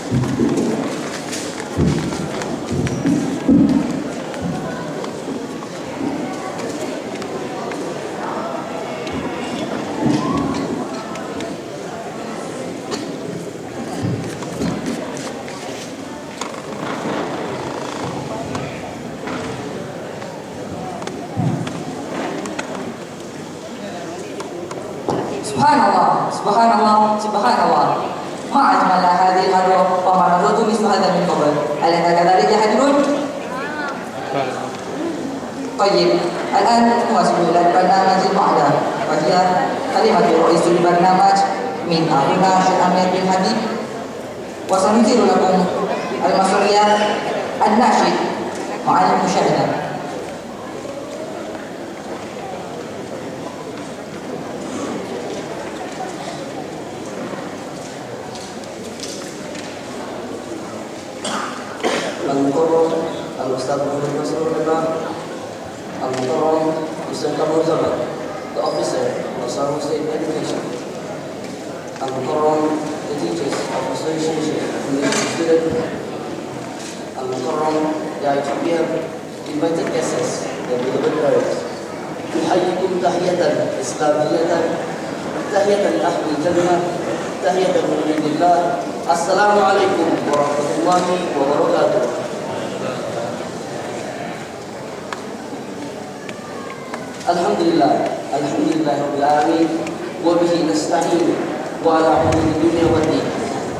Subhanallah, subhanallah, subhanallah. Ma ajmala hadhihi al-hadwa wa ma nadhutu misla hadha min qabl. Alaysa kadhalika ya hadrun? طيب الآن نواصل إلى البرنامج الأعلى وهي كلمة رئيس البرنامج من أخونا شيخ أمير بن حبيب وسنثير لكم المسؤوليات الناشئ مع المشاهدة. Al-Mukarram Al-Ustaz Muhammad Nasrullah Al-Mukarram Ustaz Kamul Zaman, the officer of Sarawak State Education. Al-Mukarram, the teachers of Association of English Students. Al-Mukarram, the ITPM, invited guests, the beloved parents. أحييكم تحية إسلامية تحية لأهل الجنة تحية من عند الله. السلام عليكم ورحمة الله وبركاته. Alhamdulillah, alhamdulillah rabbil alamin, wa bihi nasta'in wa ala umuri dunya wad din.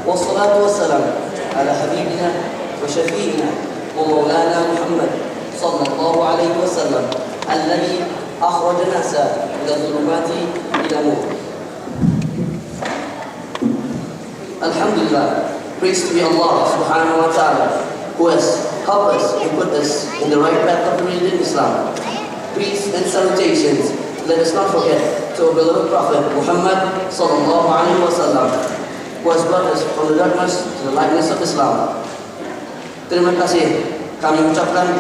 Wassalatu wassalam ala habibina wa syafi'ina wa maulana Muhammad sallallahu alaihi wasallam alladhi akhraja nasa ila dhulumati ila nur. Alhamdulillah, praise to be Allah subhanahu wa ta'ala, who has helped us and put us in the right path of the religion Islam. Peace and salutations, let us not forget to our beloved Prophet Muhammad sallallahu alaihi wasallam, who has brought us from the darkness to the lightness of Islam. Terima kasih kami ucapkan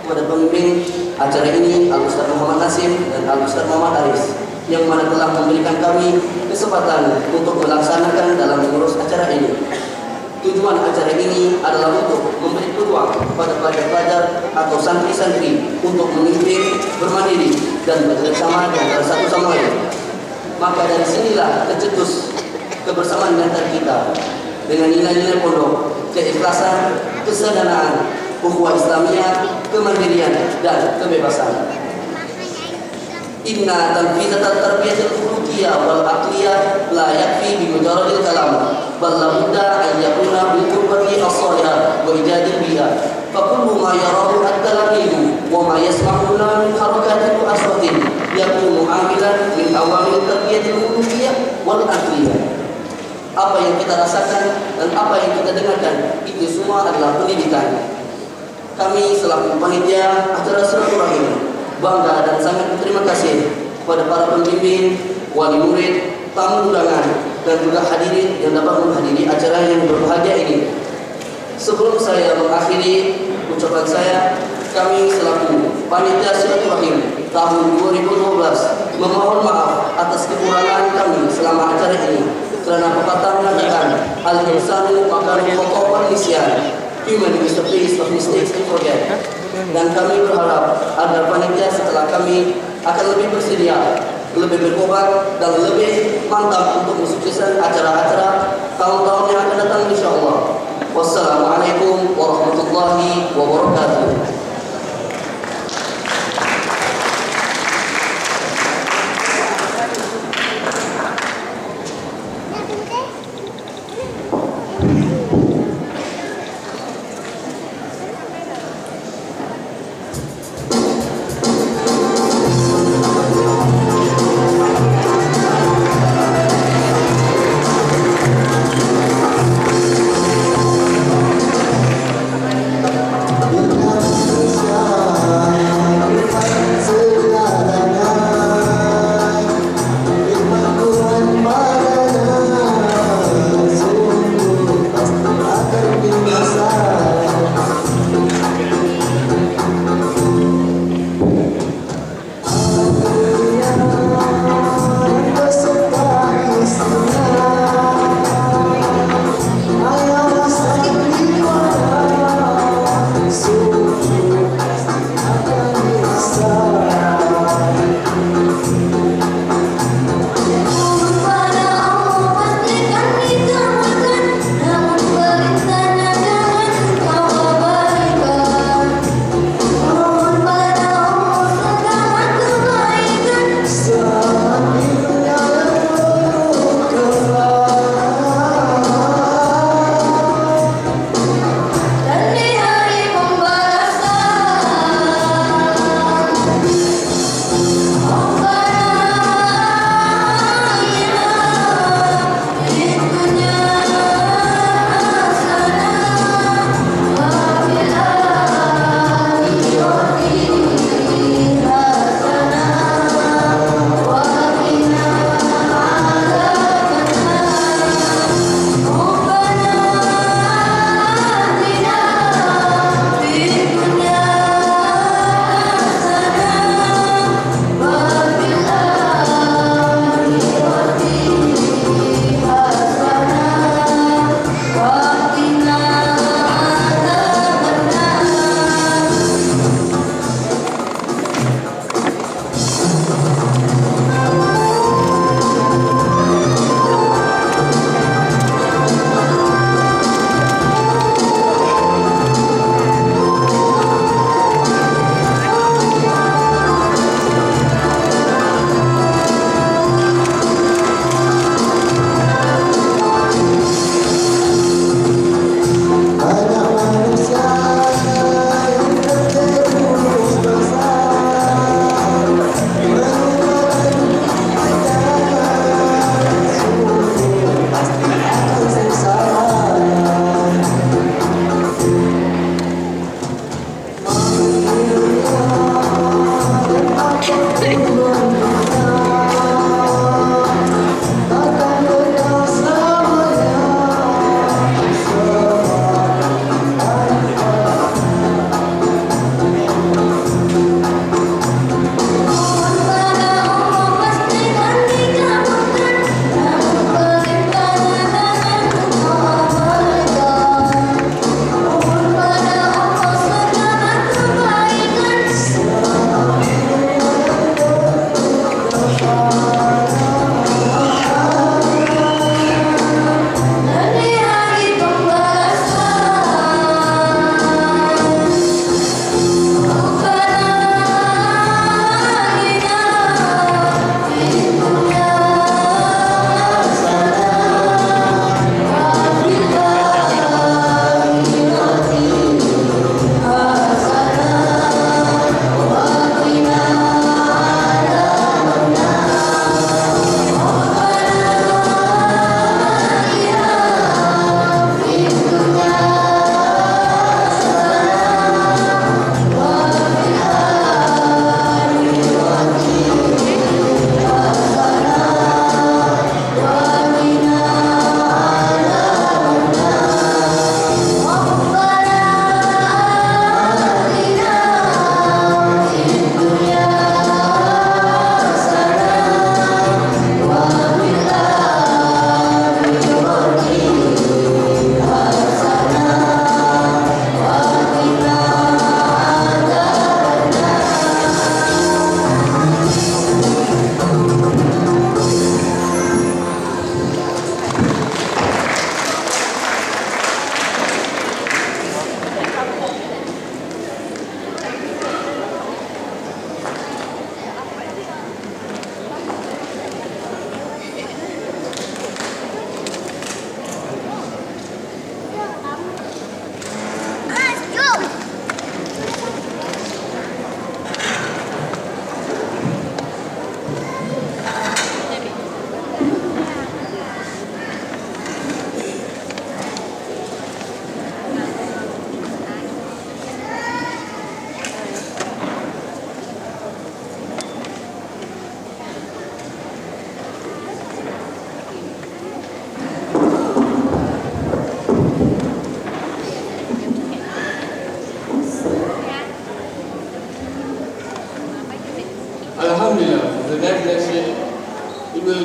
kepada pemimpin acara ini, Al-Ustaz Muhammad Nasim dan Al-Ustaz Muhammad Aris, yang mana telah memberikan kami kesempatan untuk melaksanakan dalam mengurus acara ini. Tujuan acara ini adalah untuk memberi peluang kepada pelajar-pelajar atau santri-santri untuk memimpin, bermandiri, dan bekerjasama antara satu sama lain. Maka dari sinilah tercetus kebersamaan antara kita dengan nilai-nilai pondok, keikhlasan, kesederhanaan, ukhuwah Islamiyah, kemandirian, dan kebebasan. Inna tanfizatat tarbiyatil khuluqiyah wal aqliyah la yakfi bi mujarradil kalam bal la budda an yakuna bil qurbati as-salihah wa ijadil biha fa kullu ma yarahu at-talamidu wa ma yasma'una min harakatin wa aswatin yakunu amilan min awamil tarbiyatil khuluqiyah wal aqliyah. Apa yang kita rasakan dan apa yang kita dengarkan itu semua adalah pendidikan. Kami selaku panitia acara silaturahim bangga dan sangat berterima kasih kepada para pembimbing, wali murid, tamu undangan, dan juga hadirin yang dapat menghadiri acara yang berbahagia ini. Sebelum saya mengakhiri ucapan saya, kami selaku panitia silaturahim tahun 2012 memohon maaf atas kekurangan kami selama acara ini, kerana pepatah mengatakan al-insanu makanan khotoban nisyan, human is the place of mistakes and forget. Dan kami berharap agar panitia setelah kami akan lebih bersedia, lebih berkobar, dan lebih mantap untuk mensukseskan acara-acara tahun-tahun yang akan datang insyaAllah. Wassalamualaikum warahmatullahi wabarakatuh. Bila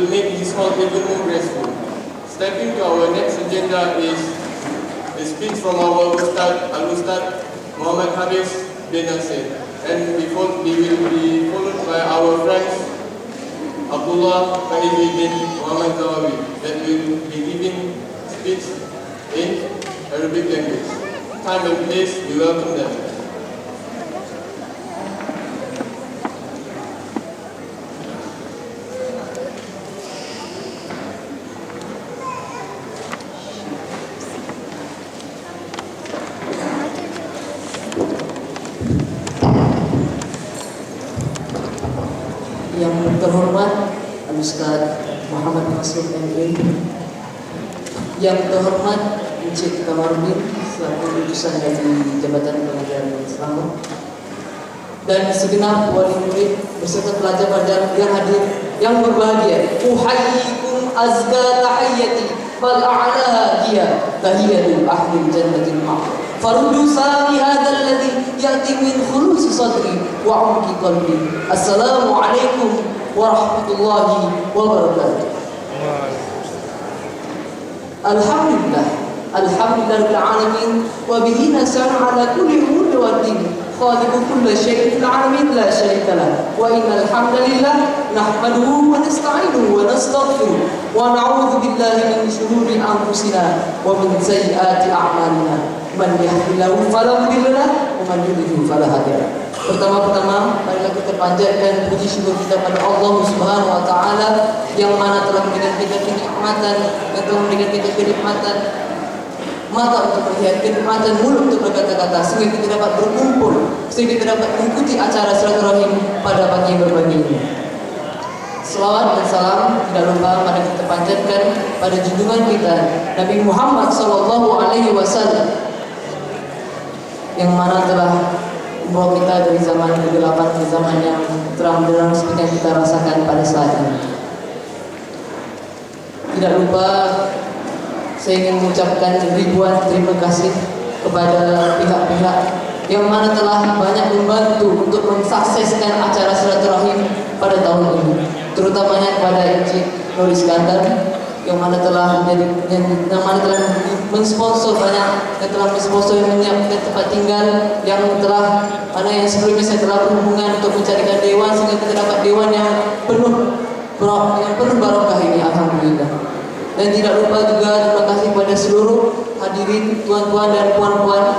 make this hall even more graceful. Stepping to our next agenda is a speech from our Al-Ustad Muhammad Haris bin Nasir, and we will be followed by our friends Abdullah Fahidi bin Muhammad Zawawi that will be giving speech in Arabic language. Time and place, we welcome them. Yang terhormat Al-Ustaz Muhammad Masud MA, yang terhormat Encik Kamarudin selaku lulusan dari Jabatan Pengajaran Islam, dan segenap wali murid beserta pelajar-pelajar yang hadir yang berbahagia. Uhayyikum azka tahiyyati bal a'laha hiya tahiyatul ahli jannatil ma'wa. Faruddu sami hadzal ladzi ya'ti min khulusi sadri wa 'umqi qalbi. Assalamu alaikum warahmatullahi wabarakatuh. Alhamdulillah, alhamdulillahil alamin wa bihi nasta'inu ala kulli umuri wad din. Khaliqu kulli syai'in fil alamin la syarika lah. Wa innal hamdalillah nahmaduhu wa nasta'inuhu wa nastaghfiruh wa na'udzu billahi min shururi anfusina wa min sayyiati a'malina. Man yahdihillahu fala mudilla lahu wa man yudlil fala hadiya lahu. Pertama-tama marilah kita panjatkan puji syukur kita pada Allah Subhanahu wa taala yang mana telah memberikan kita kenikmatan, yang telah memberikan kita kenikmatan mata untuk melihat, kenikmatan mulut untuk berkata-kata, sehingga kita dapat berkumpul, sehingga kita dapat mengikuti acara silaturahim pada pagi yang berbagi ini. Selawat dan salam tidak lupa pada kita panjatkan pada junjungan kita Nabi Muhammad sallallahu alaihi wasallam yang mana telah membawa kita dari zaman kegelapan ke zaman yang terang benderang seperti yang kita rasakan pada saat ini. Tidak lupa saya ingin mengucapkan ribuan terima kasih kepada pihak-pihak yang mana telah banyak membantu untuk mensukseskan acara silaturahim pada tahun ini, terutamanya kepada Encik Nur Iskandar yang mana telah mensponsor banyak, yang telah mensponsor yang menyiapkan tempat tinggal, yang telah yang sebelumnya saya telah berhubungan untuk mencarikan dewan sehingga kita dapat dewan yang penuh barokah ini, alhamdulillah. Dan tidak lupa juga terima kasih kepada seluruh hadirin tuan-tuan dan puan-puan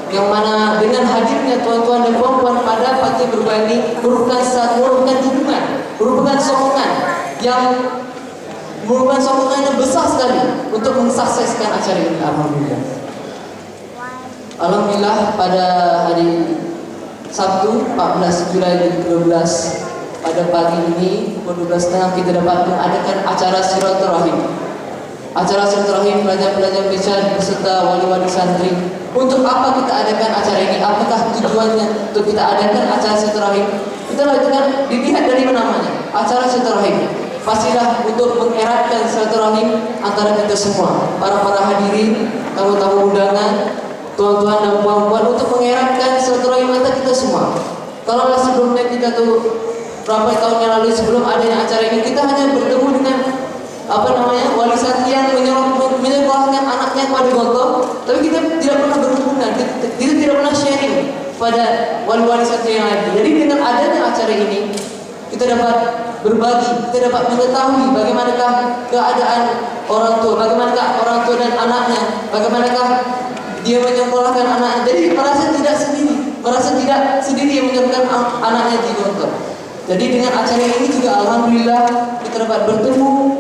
yang mana dengan hadirnya tuan-tuan dan puan-puan pada pagi berbagi merupakan dukungan, merupakan sokongan yang besar sekali untuk mensukseskan acara ini, alhamdulillah. Alhamdulillah pada hari Sabtu 14 Julai 2012 pada pagi ini pukul 12.30 kita dapat mengadakan acara silaturahim. Acara silaturahim pelajar-pelajar Bisyar beserta wali-wali santri. Untuk apa kita adakan acara ini? Apakah tujuannya untuk kita adakan acara silaturahim? Kita lakukan dilihat dari namanya, acara silaturahim. Pastilah untuk mengeratkan silaturahim antara kita semua, para hadirin, tamu-tamu undangan, tuan-tuan dan puan-puan, untuk mengeratkan silaturahim antara kita semua. Kalau sebelumnya kita tuh berapa tahun yang lalu sebelum adanya acara ini kita hanya bertemu dengan wali santri yang menyekolahkan anaknya kepada gontor, tapi kita tidak pernah berhubungan, kita tidak pernah sharing pada wali-wali santri yang lain. Jadi dengan adanya acara ini kita dapat berbagi, kita dapat mengetahui bagaimanakah keadaan orang tua, bagaimanakah orang tua dan anaknya, bagaimanakah dia menyekolahkan anaknya. Jadi merasa tidak sendiri yang menyekolahkan anaknya di gontor. Jadi dengan acara ini juga alhamdulillah kita dapat bertemu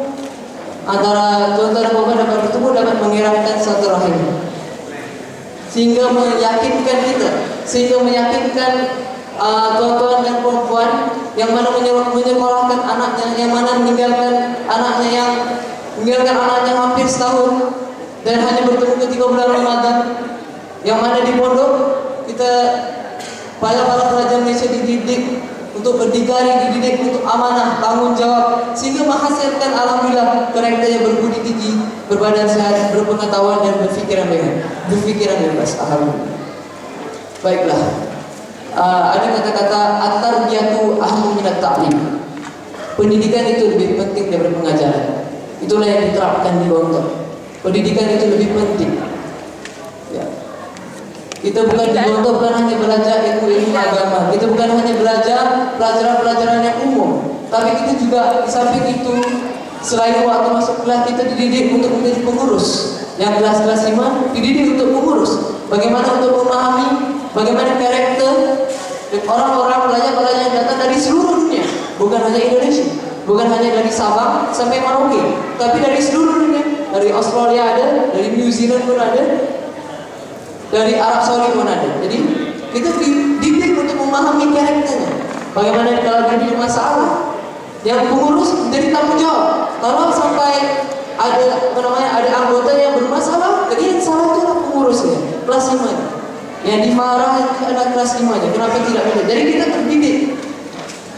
antara tuan-tuan dan puan dapat bertemu, dapat mengeratkan silaturahim, sehingga meyakinkan tuan-tuan dan puan yang mana menyekolahkan anaknya, yang mana meninggalkan anaknya hampir setahun dan hanya bertemu ketika bulan Ramadan, yang mana di pondok kita para pelajar Indonesia dididik untuk berdikari, dididik untuk amanah, tanggung jawab, sehingga menghasilkan alhamdulillah karakternya berbudi tinggi, berbadan sehat, berpengetahuan dan berpikiran bebas, alhamdulillah. Baiklah, ada kata-kata at-tarbiyatu ahmu minat ta'lim. Pendidikan itu lebih penting daripada pengajaran. Itulah yang diterapkan di Gontor. Pendidikan itu lebih penting. Ya. Kita bukan di Gontor bukan hanya belajar ilmu agama. Kita bukan hanya belajar pelajaran-pelajaran yang umum. Tapi kita juga di samping itu, selain waktu masuk kelas, kita dididik untuk menjadi pengurus. Yang kelas-kelas 5 dididik untuk mengurus. Bagaimana untuk memahami, bagaimana karakter orang-orang pelajar-pelajar yang datang dari seluruh dunia. Bukan hanya Indonesia, bukan hanya dari Sabang sampai Merauke, tapi dari seluruh dunia. Dari Australia ada, dari New Zealand pun ada, dari Arab Saudi pun ada. Jadi kita dididik untuk memahami karakternya. Bagaimana kalau dia punya masalah, yang pengurus menjadi tanggung jawab. Kalau sampai ada anggota yang bermasalah, jadi yang salah itu adalah pengurusnya, kelas 5. Yang dimarah itu adalah kelas 5-nya. Kenapa tidak boleh? Jadi kita terdidik.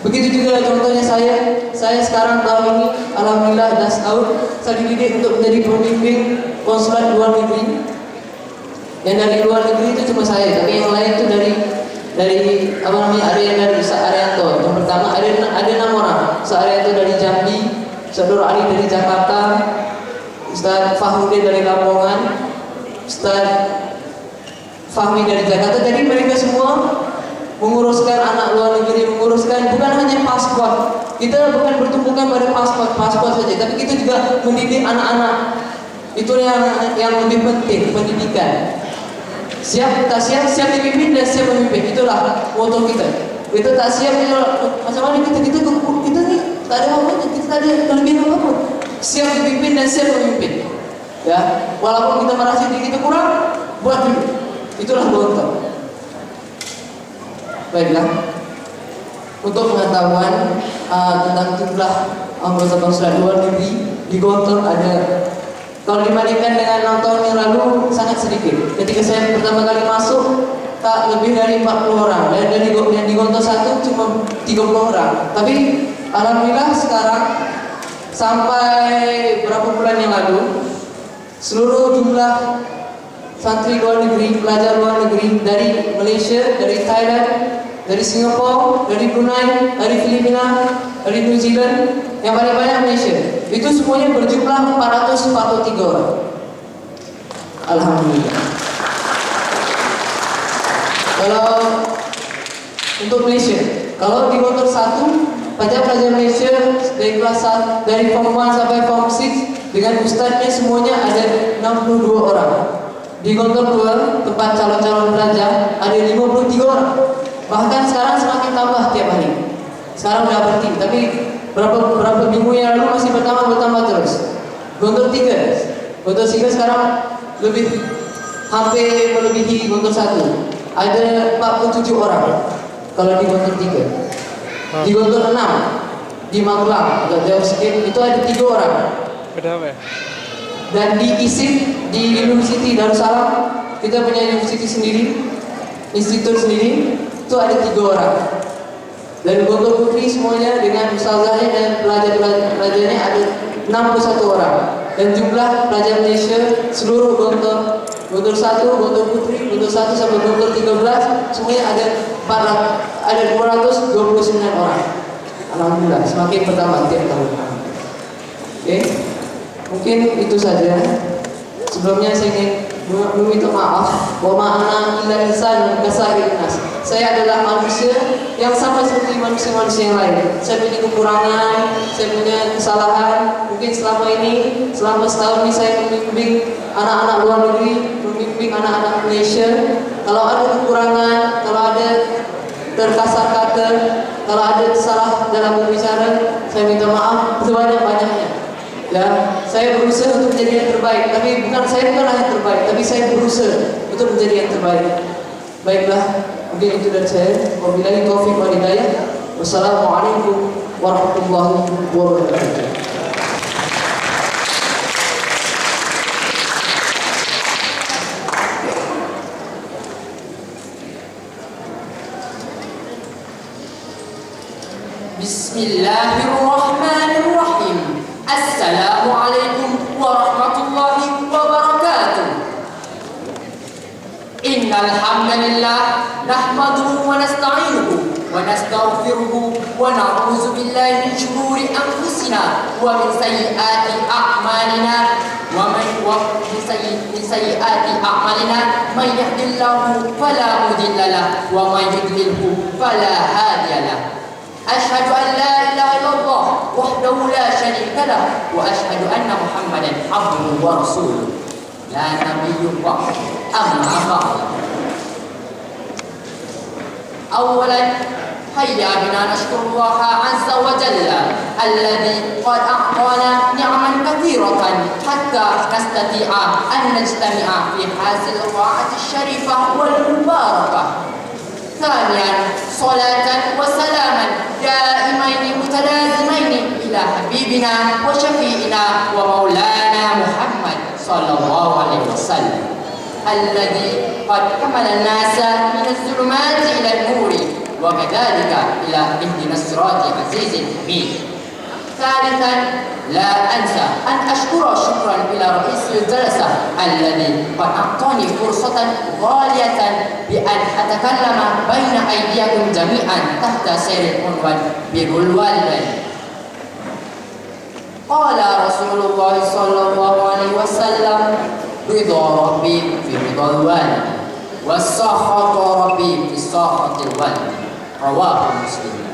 Begitu juga contohnya saya sekarang tahun ini alhamdulillah 10 tahun saya dididik untuk menjadi pembimbing konsulat luar negeri. Yang dari luar negeri itu cuma saya, tapi yang lain itu dari ada yang dari Ustaz Arianto. Yang pertama ada 6 orang. Ustaz Arianto dari Jambi, Ustaz Nur Ali dari Jakarta, Ustaz Fahruddin dari Lamongan, Ustaz Fahmi dari Jakarta. Jadi mereka semua menguruskan anak luar negeri, menguruskan bukan hanya paspor. Kita bukan bertumpukan pada paspor saja, tapi kita juga mendidik anak-anak. Itu yang lebih penting, pendidikan. Siap tak siap, siap dipimpin dan siap memimpin. Itulah moto kita. Kita tak siap, macam mana kita ni tak ada apa-apa, kita tak ada kelebihan apa-apa. Siap dipimpin dan siap memimpin. Ya, walaupun kita merasa diri kita kurang, buat dulu. Itulah Gontor. Baiklah. Untuk pengetahuan tentang jumlah anggota konsulat luar negeri di Gontor ada, kalau dibandingkan dengan 6 tahun yang lalu sangat sedikit. Ketika saya pertama kali masuk tak lebih dari 40 orang, dan dari yang di Gontor 1 cuma 30 orang. Tapi alhamdulillah sekarang sampai berapa bulan yang lalu seluruh jumlah santri luar negeri, pelajar luar negeri dari Malaysia, dari Thailand, dari Singapura, dari Brunei, dari Filipina, dari New Zealand, yang paling banyak Malaysia. Itu semuanya berjumlah 443 orang. Alhamdulillah. Kalau untuk Malaysia, kalau di Gontor 1, pelajar Malaysia dari kelas 1, dari form 1 sampai form 6 dengan ustadznya semuanya ada 62 orang. Di Gontor 2, tempat calon-calon pelajar ada 53 orang. Bahkan sekarang semakin tambah tiap hari. Sekarang udah berhenti, tapi berapa minggu yang lalu masih bertambah terus. Gontor 3 sekarang hampir melebihi Gontor 1. Ada 47 orang kalau di Gontor 3. Di Gontor 6 di Magelang, agak jauh sedikit, itu ada 3 orang. Kenapa? Dan di ISIP, di University Darussalam, kita punya university sendiri, institut sendiri, itu ada 3 orang. Dan Gontor Putri semuanya dengan ustazahnya dan pelajar-pelajarnya ada 61 orang. Dan jumlah pelajar Malaysia seluruh Gontor 1, Gontor Putri, Gontor 1 sampai Gontor 13 semuanya ada 229 orang. Alhamdulillah, semakin bertambah tiap tahun. Oke. Mungkin itu saja. Sebelumnya saya ingin meminta maaf bahwa ma'ana illa insan kasa'il nas. Saya adalah manusia yang sama seperti manusia-manusia yang lain. Saya punya kekurangan, saya punya kesalahan. Mungkin selama setahun ini saya membimbing anak-anak luar negeri, membimbing anak-anak Malaysia. Kalau ada kekurangan, kalau ada terkasar kata, kalau ada salah dalam berbicara, saya minta maaf sebanyak-banyaknya. Ya, saya berusaha untuk menjadi yang terbaik, tapi saya bukanlah yang terbaik, tapi saya berusaha untuk menjadi yang terbaik. Baiklah, mungkin itu dari saya. Wabillahi taufiq wal hidayah. Wassalamualaikum warahmatullahi wabarakatuh. Bismillahirrahmanirrahim. Assalamualaikum warahmatullahi wabarakatuh. Innal hamdalillah nahmaduhu wa nasta'inuhu wa ونستغفره ونعوذ بالله من شرور أنفسنا ومن سيئات أعمالنا من سيئات أعمالنا من يهد الله فلا مضل له ومن يضلله فلا هادي له أشهد أن لا إله إلا الله وحده لا شريك له وأشهد أن محمدا عبده ورسوله لا نبي بعد أما بعد أولا هيا بنا نشكر الله عز وجل الذي قد أعطانا نعما كثيرة حتى نستطيع أن نجتمع في هذه القاعة الشريفة والمباركة. ثانيا صلاة وسلاما دائمين متلازمين إلى حبيبنا وشفيئنا ومولانا محمد صلى الله عليه وسلم الذي قد حمل الناس من الظلمات إلى النور وكذلك إلى اهدنا الصراط العزيز الحميد. ثالثا لا أنسى أن أشكر شكرا إلى رئيس الجلسة الذي قد أعطاني فرصة غالية بأن أتكلم بين أيديكم جميعا تحت سير العنوان بر الوالدين. قال رسول الله صلى الله عليه وسلم رضا ربي في رضا الوالد وسخط ربي في سخط الوالد رواه مسلم.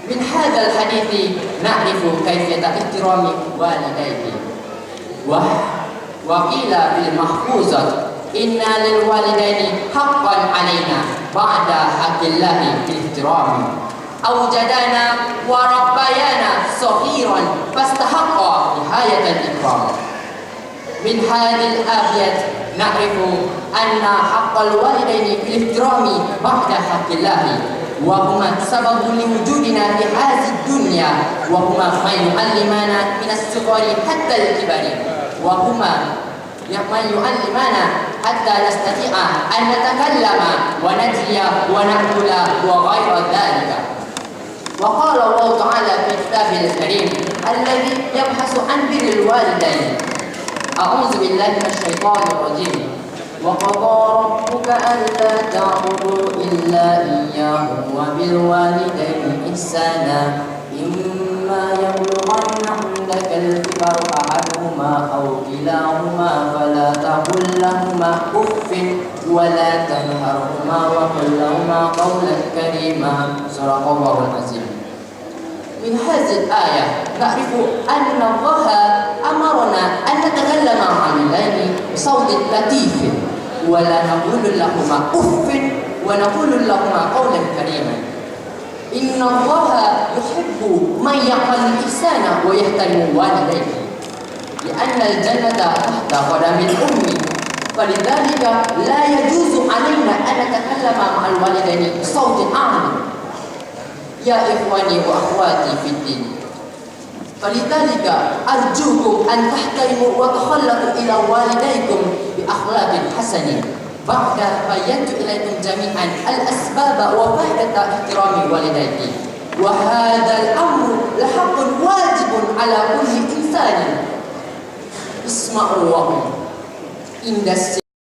من هذا الحديث نعرف كيفية احترام والديه وقيل في المحفوظة إن للوالدين حقا علينا بعد حق الله في الاحترام أوجدنا وربيانا صغيرا فاستحق نهاية الإكرام. من هذه الآيات نعرف أن حق الوالدين في الاحترام بعد حق الله وهما سبب لوجودنا في هذه الدنيا وهما ما يعلمنا من الصغر حتى الكبر وهما ما يعلمنا حتى نستطيع أن نتكلم ونجري ونأكل وغير ذلك. وقال الله تعالى في كتابه الكريم الذي يبحث عن بر الوالدين أعوذ بالله من الشيطان الرجيم وقضى ربك ألا تعبدوا إلا إياه وبالوالدين إحسانا إما يبلغن عندك الكبر أحدهما أو كلاهما فلا تقل لهما أف ولا تنهرهما وقل لهما قولا كريما صدق الله العظيم. من هذه الآية نعرف أن الله أمرنا أن نتكلم عن الوالدين بصوت لطيف ولا نقول لهما أف ونقول لهما قولا كريما. إن الله يحب من يعمل الإحسان ويحترم والديه لأن الجنة تحت قدم الأم فلذلك لا يجوز علينا أن نتكلم مع الوالدين بصوت أعلى. يا إخواني وأخواتي في الدين فلذلك أرجوكم أن تحترموا وتخلقوا إلى والديكم بأخلاق حسنة. بعد بينت إليكم جميعا الأسباب وفائدة احترام والديك وهذا الأمر لحق واجب على كل إنسان. اسمعوا وهم